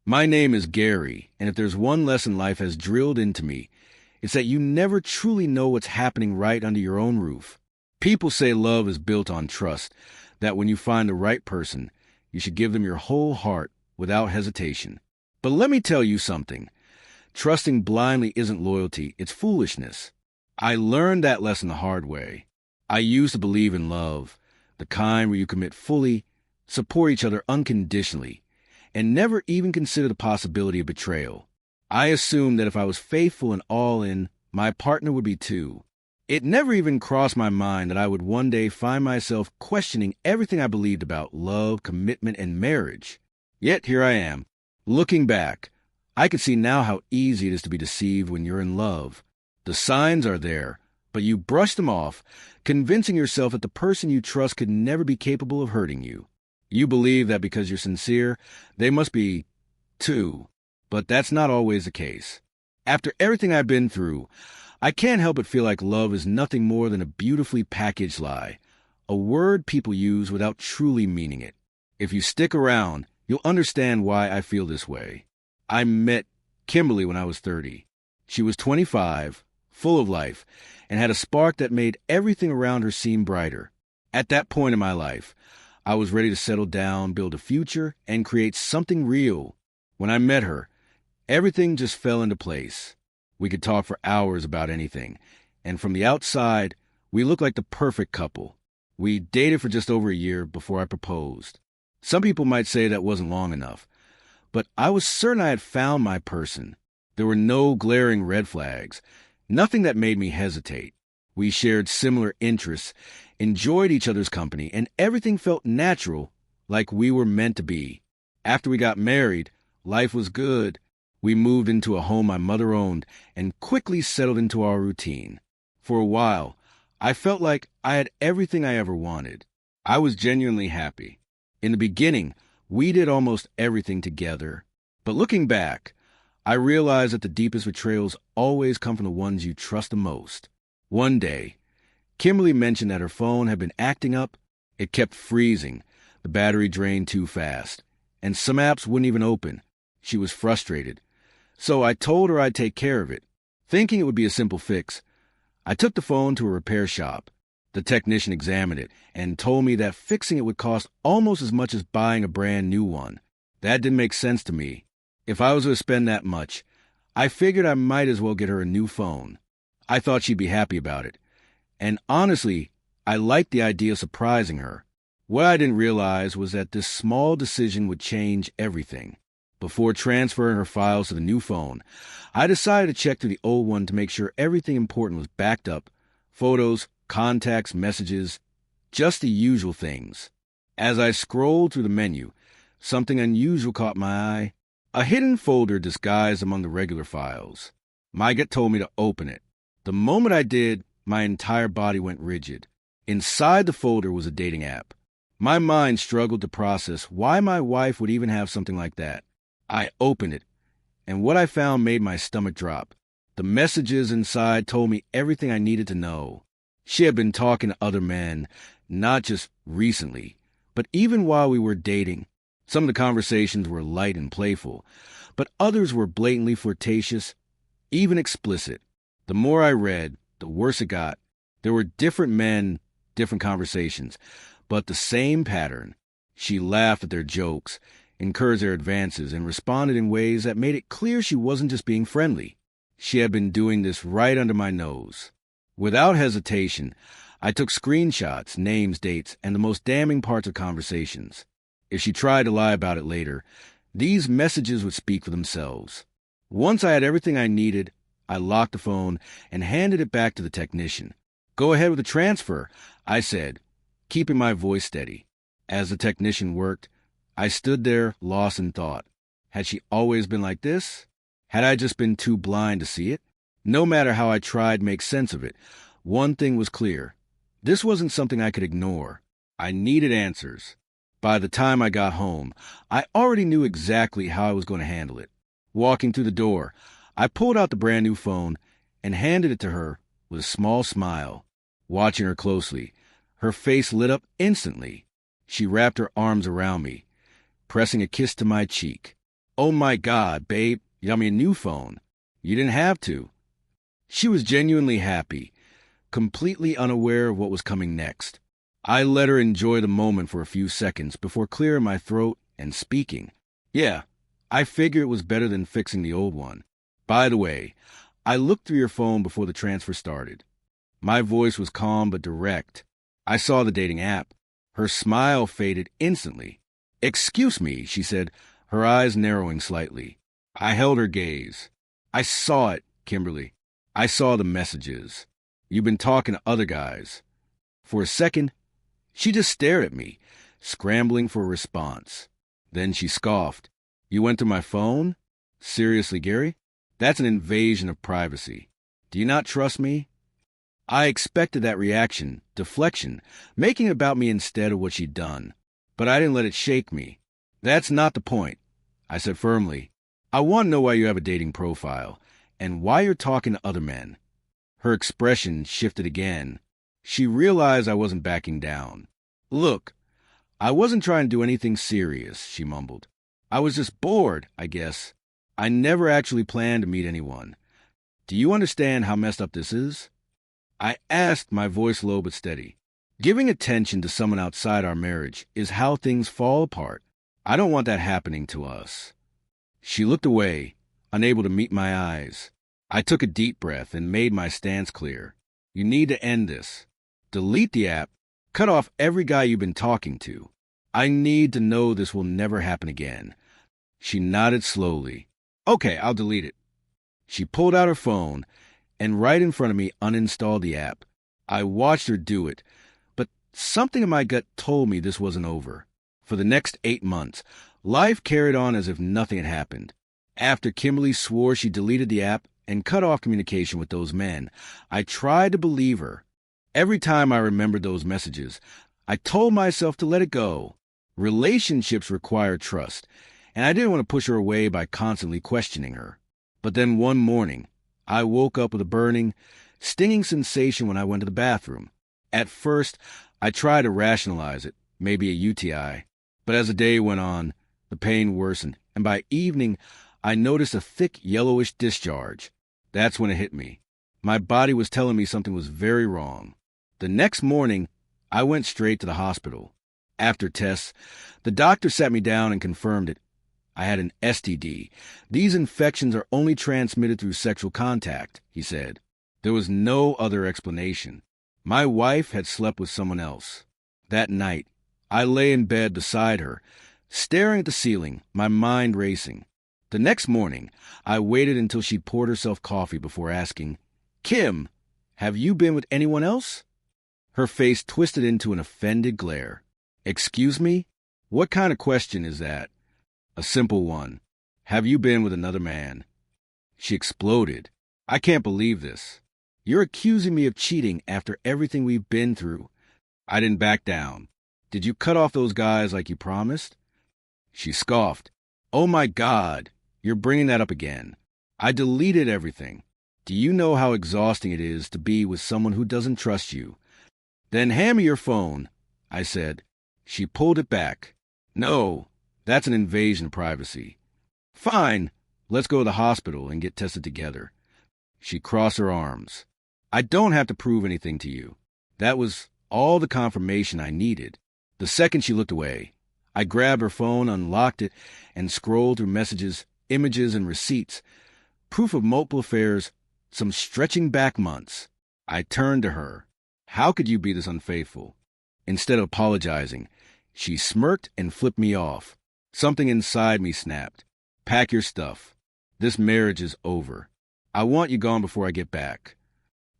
My name is Gary, and if there's one lesson life has drilled into me, it's that you never truly know what's happening right under your own roof. People say love is built on trust, that when you find the right person, you should give them your whole heart without hesitation. But let me tell you something. Trusting blindly isn't loyalty, it's foolishness. I learned that lesson the hard way. I used to believe in love, the kind where you commit fully, support each other unconditionally, and never even consider the possibility of betrayal. I assumed that if I was faithful and all in, my partner would be too. It never even crossed my mind that I would one day find myself questioning everything I believed about love, commitment, and marriage. Yet here I am. Looking back, I can see now how easy it is to be deceived when you're in love. The signs are there, but you brush them off, convincing yourself that the person you trust could never be capable of hurting you. You believe that because you're sincere, they must be, too. But that's not always the case. After everything I've been through, I can't help but feel like love is nothing more than a beautifully packaged lie, a word people use without truly meaning it. If you stick around, you'll understand why I feel this way. I met Kimberly when I was 30. She was 25, full of life, and had a spark that made everything around her seem brighter. At that point in my life, I was ready to settle down, build a future, and create something real. When I met her, everything just fell into place. We could talk for hours about anything, and from the outside, we looked like the perfect couple. We dated for just over a year before I proposed. Some people might say that wasn't long enough, but I was certain I had found my person. There were no glaring red flags, nothing that made me hesitate. We shared similar interests, enjoyed each other's company, and everything felt natural, like we were meant to be. After we got married, life was good. We moved into a home my mother owned and quickly settled into our routine. For a while, I felt like I had everything I ever wanted. I was genuinely happy. In the beginning, we did almost everything together. But looking back, I realized that the deepest betrayals always come from the ones you trust the most. One day, Kimberly mentioned that her phone had been acting up. It kept freezing, the battery drained too fast, and some apps wouldn't even open. She was frustrated. So I told her I'd take care of it. Thinking it would be a simple fix, I took the phone to a repair shop. The technician examined it and told me that fixing it would cost almost as much as buying a brand new one. That didn't make sense to me. If I was going to spend that much, I figured I might as well get her a new phone. I thought she'd be happy about it. And honestly, I liked the idea of surprising her. What I didn't realize was that this small decision would change everything. Before transferring her files to the new phone, I decided to check through the old one to make sure everything important was backed up. Photos, contacts, messages, just the usual things. As I scrolled through the menu, something unusual caught my eye. A hidden folder disguised among the regular files. My gut told me to open it. The moment I did, my entire body went rigid. Inside the folder was a dating app. My mind struggled to process why my wife would even have something like that. I opened it, and what I found made my stomach drop. The messages inside told me everything I needed to know. She had been talking to other men, not just recently, but even while we were dating. Some of the conversations were light and playful, but others were blatantly flirtatious, even explicit. The more I read, the worse it got. There were different men, different conversations, but the same pattern. She laughed at their jokes, encouraged their advances, and responded in ways that made it clear she wasn't just being friendly. She had been doing this right under my nose. Without hesitation, I took screenshots, names, dates, and the most damning parts of conversations. If she tried to lie about it later, these messages would speak for themselves. Once I had everything I needed, I locked the phone and handed it back to the technician. "Go ahead with the transfer," I said, keeping my voice steady. As the technician worked, I stood there, lost in thought. Had she always been like this? Had I just been too blind to see it? No matter how I tried to make sense of it, one thing was clear. This wasn't something I could ignore. I needed answers. By the time I got home, I already knew exactly how I was going to handle it. Walking through the door, I pulled out the brand new phone and handed it to her with a small smile. Watching her closely, her face lit up instantly. She wrapped her arms around me, pressing a kiss to my cheek. "Oh my God, babe, you got me a new phone. You didn't have to." She was genuinely happy, completely unaware of what was coming next. I let her enjoy the moment for a few seconds before clearing my throat and speaking. "Yeah, I figure it was better than fixing the old one. By the way, I looked through your phone before the transfer started." My voice was calm but direct. I saw the dating app. Her smile faded instantly. "Excuse me," she said, her eyes narrowing slightly. I held her gaze. "I saw it, Kimberly. I saw the messages. You've been talking to other guys." For a second, she just stared at me, scrambling for a response. Then she scoffed. "You went through my phone? Seriously, Gary? That's an invasion of privacy. Do you not trust me?" I expected that reaction, deflection, making it about me instead of what she'd done. But I didn't let it shake me. "That's not the point," I said firmly. "I want to know why you have a dating profile, and why you're talking to other men." Her expression shifted again. She realized I wasn't backing down. "Look, I wasn't trying to do anything serious," she mumbled. "I was just bored, I guess. I never actually planned to meet anyone. Do you understand how messed up this is?" I asked, my voice low but steady. "Giving attention to someone outside our marriage is how things fall apart. I don't want that happening to us." She looked away, unable to meet my eyes. I took a deep breath and made my stance clear. "You need to end this. Delete the app. Cut off every guy you've been talking to. I need to know this will never happen again." She nodded slowly. "Okay, I'll delete it." She pulled out her phone and right in front of me uninstalled the app. I watched her do it, but something in my gut told me this wasn't over. For the next 8 months, life carried on as if nothing had happened. After Kimberly swore she deleted the app and cut off communication with those men, I tried to believe her. Every time I remembered those messages, I told myself to let it go. Relationships require trust, and I didn't want to push her away by constantly questioning her. But then one morning, I woke up with a burning, stinging sensation when I went to the bathroom. At first, I tried to rationalize it, maybe a UTI. But as the day went on, the pain worsened, and by evening, I noticed a thick yellowish discharge. That's when it hit me. My body was telling me something was very wrong. The next morning, I went straight to the hospital. After tests, the doctor sat me down and confirmed it. I had an STD. "These infections are only transmitted through sexual contact," he said. There was no other explanation. My wife had slept with someone else. That night, I lay in bed beside her, staring at the ceiling, my mind racing. The next morning, I waited until she'd poured herself coffee before asking, "Kim, have you been with anyone else?" Her face twisted into an offended glare. "Excuse me? What kind of question is that?" "A simple one. Have you been with another man?" She exploded. "I can't believe this. You're accusing me of cheating after everything we've been through." I didn't back down. "Did you cut off those guys like you promised?" She scoffed. "Oh my God, you're bringing that up again. I deleted everything. Do you know how exhausting it is to be with someone who doesn't trust you?" "Then hand me your phone," I said. She pulled it back. "No, that's an invasion of privacy." "Fine, let's go to the hospital and get tested together." She crossed her arms. "I don't have to prove anything to you." That was all the confirmation I needed. The second she looked away, I grabbed her phone, unlocked it, and scrolled through messages, images, and receipts. Proof of multiple affairs, some stretching back months. I turned to her. "How could you be this unfaithful?" Instead of apologizing, she smirked and flipped me off. Something inside me snapped. "Pack your stuff. This marriage is over. I want you gone before I get back."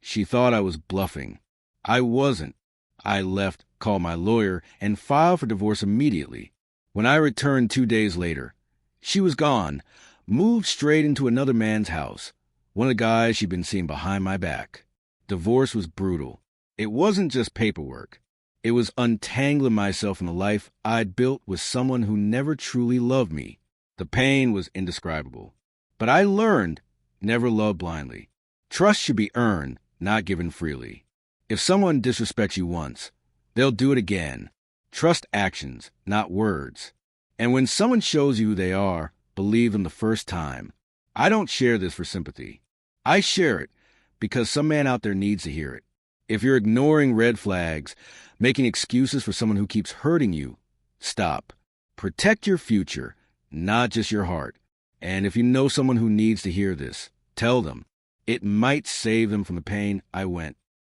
She thought I was bluffing. I wasn't. I left, called my lawyer, and filed for divorce immediately. When I returned 2 days later, she was gone, moved straight into another man's house, one of the guys she'd been seeing behind my back. Divorce was brutal. It wasn't just paperwork. It was untangling myself from the life I'd built with someone who never truly loved me. The pain was indescribable. But I learned, never love blindly. Trust should be earned, not given freely. If someone disrespects you once, they'll do it again. Trust actions, not words. And when someone shows you who they are, believe them the first time. I don't share this for sympathy. I share it because some man out there needs to hear it. If you're ignoring red flags, making excuses for someone who keeps hurting you, stop. Protect your future, not just your heart. And if you know someone who needs to hear this, tell them. It might save them from the pain I went